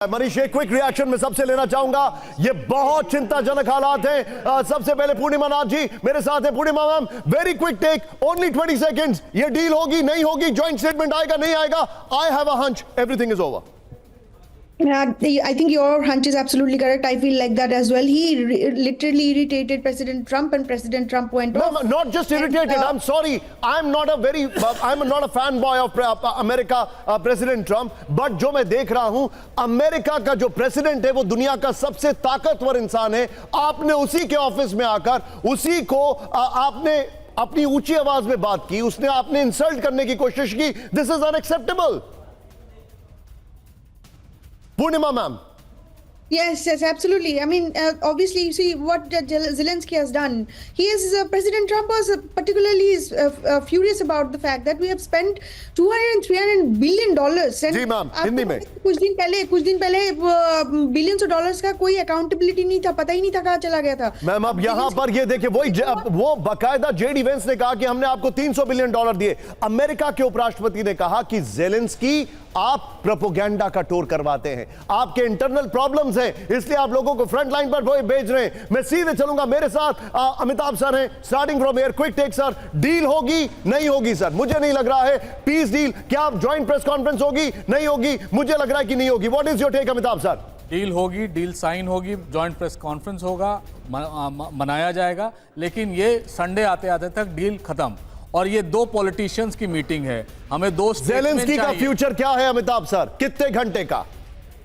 मनीष, एक quick reaction में सबसे लेना चाहूंगा। ये बहुत चिंताजनक हालात हैं। सबसे पहले पूर्णिमा नाथ जी मेरे साथ है। Purnima ma'am, very quick take, only 20 seconds. ये डील होगी नहीं होगी, जॉइंट स्टेटमेंट आएगा नहीं आएगा? I have a hunch everything is over. I think your hunch is absolutely correct. I feel like that as well. He literally irritated President Trump, and President Trump went off. No, not just irritated. I'm sorry. I'm not a fanboy of America, President Trump. But जो मैं देख रहा हूं, America का जो president है वो दुनिया का सबसे ताकतवर इंसान है। आपने उसी के ऑफिस में आकर उसी को आपने अपनी ऊंची आवाज में बात की, उसने आपने इंसल्ट करने की कोशिश की। This is unacceptable. Purnima ma'am. Yes, absolutely. I mean, obviously, you see what Zelensky has done. President Trump was particularly furious about the fact that we have spent $200-300 billion. जी मैम, हिंदी में। कुछ दिन पहले billions of dollars का कोई accountability नहीं था, पता ही नहीं था कहाँ चला गया था। मैम अब यहाँ पर ये देखिए, वो बाकायदा जेडी वेंस ने कहा कि हमने आपको $300 बिलियन दिए। अमेरिका के उपराष्ट्रपति ने कहा कि जेलेंस्की आप प्रोपेगेंडा का टूर करवाते हैं, आपके इंटरनल प्रॉब्लम्स हैं, इसलिए आप लोगों को फ्रंट लाइन पर भेज रहे हैं। मैं सीधे चलूंगा, मेरे साथ अमिताभ सर हैं, starting from air. Quick take sir, deal होगी नहीं होगी? सर मुझे नहीं लग रहा है पीस डील। क्या आप ज्वाइंट प्रेस कॉन्फ्रेंस होगी नहीं होगी? मुझे लग रहा है कि नहीं होगी। What is your take Amitabh sir? Deal होगी, डील साइन होगी, जॉइंट प्रेस कॉन्फ्रेंस होगा, मनाया जाएगा, लेकिन ये संडे आते आते तक डील खत्म। और ये दो पॉलिटिशियंस की मीटिंग है, हमें दो जेलेंस्की का फ्यूचर क्या है अमिताभ सर? कितने घंटे का?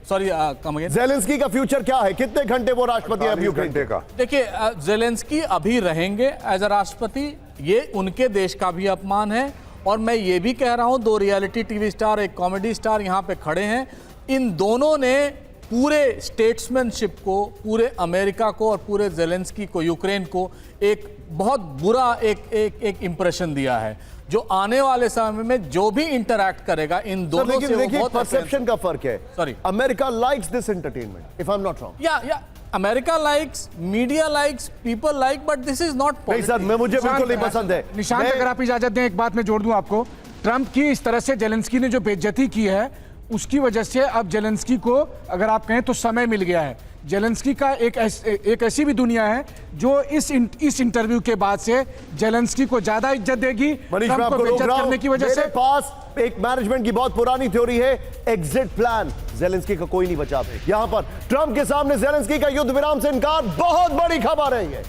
Sorry, come again. जेलेंस्की का फ्यूचर क्या है? कितने घंटे वो राष्ट्रपति है? घंटे का। देखिए, जेलेंस्की अभी रहेंगे एज अ राष्ट्रपति, ये उनके देश का भी अपमान है। और मैं ये भी कह रहा हूं, दो रियलिटी टीवी स्टार, एक कॉमेडी स्टार यहां पे खड़े हैं। इन दोनों ने पूरे स्टेट्समैनशिप को, पूरे अमेरिका को और पूरे जेलेंस्की को, यूक्रेन को एक बहुत बुरा एक इंप्रेशन दिया है। जो आने वाले समय में जो भी इंटरैक्ट करेगा इन दोनों से, वो बहुत परसेप्शन का फर्क है। Sorry, America likes this entertainment, if I am not wrong. या America likes, media likes, people like, but this is not नहीं सर, मुझे बिल्कुल नहीं पसंद है। निशांत, अगर आप इजाजत दें एक बात मैं जोड़ दूं आपको। ट्रंप की इस तरह से जेलेंस्की ने जो बेइज्जती की है, उसकी वजह से अब जेलेंस्की को, अगर आप कहें तो समय मिल गया है। जेलेंस्की का एक ऐसी भी दुनिया है जो इस इंटरव्यू के बाद से जेलेंस्की को ज्यादा इज्जत देगी। ट्रंप को बेइज्जत करने की वजह से मेरे पास एक मैनेजमेंट की बहुत पुरानी थ्योरी है, एग्जिट प्लान। जेलेंस्की का कोई नहीं बचा। यहां पर ट्रंप के सामने जेलेंस्की का युद्ध विराम से इनकार बहुत बड़ी खबर है ये।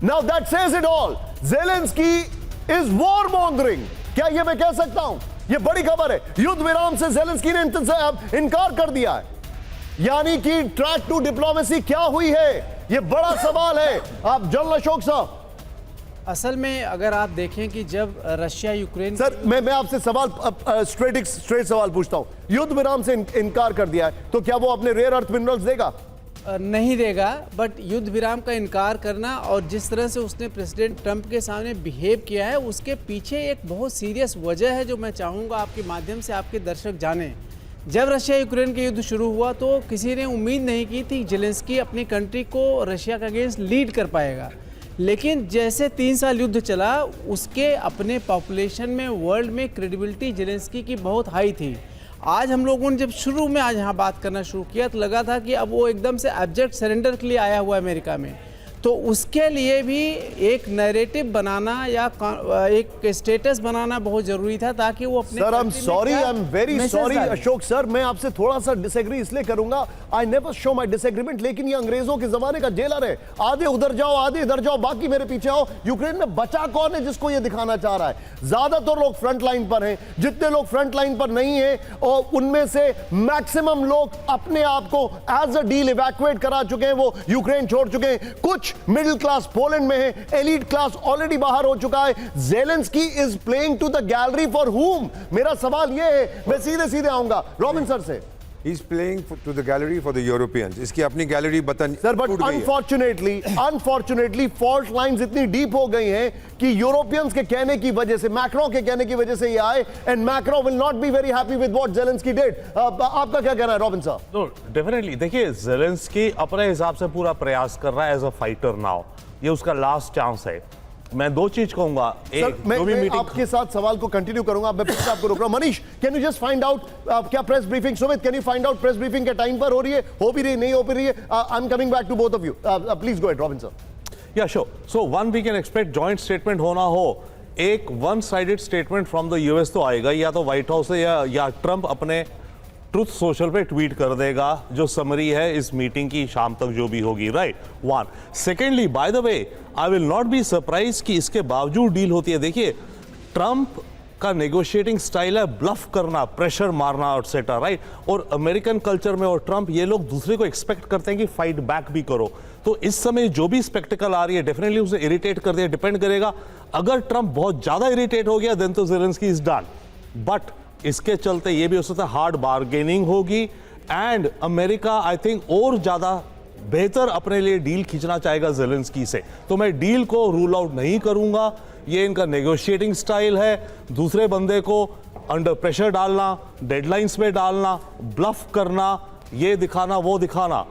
Now that says it all. Zelensky is war mongering. क्या ये मैं कह सकता हूं? ये बड़ी खबर है। युद्ध विराम से जेलेंस्की ने इनकार कर दिया है, यानी कि ट्रैक टू डिप्लोमेसी क्या हुई है, ये बड़ा सवाल है। आप जनरल अशोक साहब, असल में अगर आप देखें कि जब रशिया यूक्रेन, सर मैं आपसे सवाल स्ट्रेट सवाल पूछता हूं। युद्ध विराम से इनकार कर दिया है, तो क्या वो अपने रेयर अर्थ मिनरल्स देगा? नहीं देगा। बट युद्ध विराम का इनकार करना और जिस तरह से उसने प्रेसिडेंट ट्रंप के सामने बिहेव किया है, उसके पीछे एक बहुत सीरियस वजह है जो मैं चाहूँगा आपके माध्यम से आपके दर्शक जानें। जब रशिया यूक्रेन के युद्ध शुरू हुआ तो किसी ने उम्मीद नहीं की थी जेलेंस्की अपनी कंट्री को रशिया के अगेंस्ट लीड कर पाएगा। लेकिन जैसे 3 साल युद्ध चला, उसके अपने पॉपुलेशन में, वर्ल्ड में क्रेडिबिलिटी जेलेंस्की की बहुत हाई थी। आज हम लोगों ने जब शुरू में आज यहाँ बात करना शुरू किया तो लगा था कि अब वो एकदम से एब्जेक्ट सरेंडर के लिए आया हुआ है अमेरिका में। तो उसके लिए भी एक नैरेटिव बनाना या एक स्टेटस बनाना बहुत जरूरी था, ताकि वो अपने। Sir I am sorry, I am very sorry Ashok sir, मैं आपसे थोड़ा सा डिसएग्री इसलिए करूंगा। I never show my disagreement, लेकिन ये अंग्रेजों के जमाने का जेलर है। आधे उधर जाओ, आधे इधर जाओ, बाकी मेरे पीछे आओ। यूक्रेन में बचा कौन है जिसको ये दिखाना चाह रहा है? ज्यादातर लोग फ्रंट लाइन पर हैं। जितने लोग फ्रंट लाइन पर नहीं है, और उनमें से मैक्सिमम लोग अपने आप को एज अ डील इवैक्यूएट करा चुके हैं, वो यूक्रेन छोड़ चुके हैं। कुछ मिडिल क्लास पोलैंड में है, एलीट क्लास ऑलरेडी बाहर हो चुका है। Zelensky is playing to the gallery for whom? मेरा सवाल यह है, मैं सीधे आऊंगा रॉबिन सर से। He is playing to the gallery for the Europeans. इसकी अपनी गैलरी बतन sir, but unfortunately fault lines इतनी डीप हो गई हैं कि यूरोपियंस के कहने की वजह से, मैक्रो के कहने की वजह से ये आए, and macro will not be very happy with what Zelensky did. आपका क्या कहना है रॉबिन साहब? तो डेफिनेटली देखिए, जेलेंस्की अपने हिसाब से पूरा प्रयास कर रहा है एज अ फाइटर नाउ। ये उसका लास्ट चांस है। मैं दो चीज कहूंगा। सर, एक मैं जो भी मीटिंग आपके साथ सवाल को कंटिन्यू करूंगा, मैं फिर से आपको रोक रहा हूं। Manish, can you just find out क्या press briefing, Sumit can you find out press briefing के टाइम पर हो रही है, हो भी रही है, नहीं हो भी रही है? I am coming back to both of you, please go ahead Robin sir. Yeah sure, so one we can expect joint statement होना हो। एक one sided statement from the US तो आएगा, या तो व्हाइट हाउस से या ट्रंप अपने ट्रुथ सोशल पे ट्वीट कर देगा जो समरी है इस मीटिंग की शाम तक जो भी होगी, right? One. Secondly, by the way, I will not be surprise कि इसके बावजूद डील होती है। देखिए, ट्रंप का नेगोशिएटिंग स्टाइल है ब्लफ करना, प्रेशर मारना और सेटा, राइट? और अमेरिकन कल्चर में और ट्रंप, ये लोग दूसरे को एक्सपेक्ट करते हैं कि फाइट बैक भी करो। तो इस समय जो भी स्पेक्टिकल आ रही है डेफिनेटली उसे इरिटेट कर दिया, डिपेंड करेगा। अगर ट्रंप बहुत ज्यादा इरिटेट हो गया देन तो ज़ेलेंस्की इज डन, बट इसके चलते ये भी हो सकता है हार्ड बार्गेनिंग होगी एंड अमेरिका आई थिंक और ज्यादा बेहतर अपने लिए डील खींचना चाहेगा ज़ेलेंस्की से। तो मैं डील को रूल आउट नहीं करूंगा, ये इनका नेगोशिएटिंग स्टाइल है, दूसरे बंदे को अंडर प्रेशर डालना, डेडलाइंस में डालना, ब्लफ करना, ये दिखाना वो दिखाना।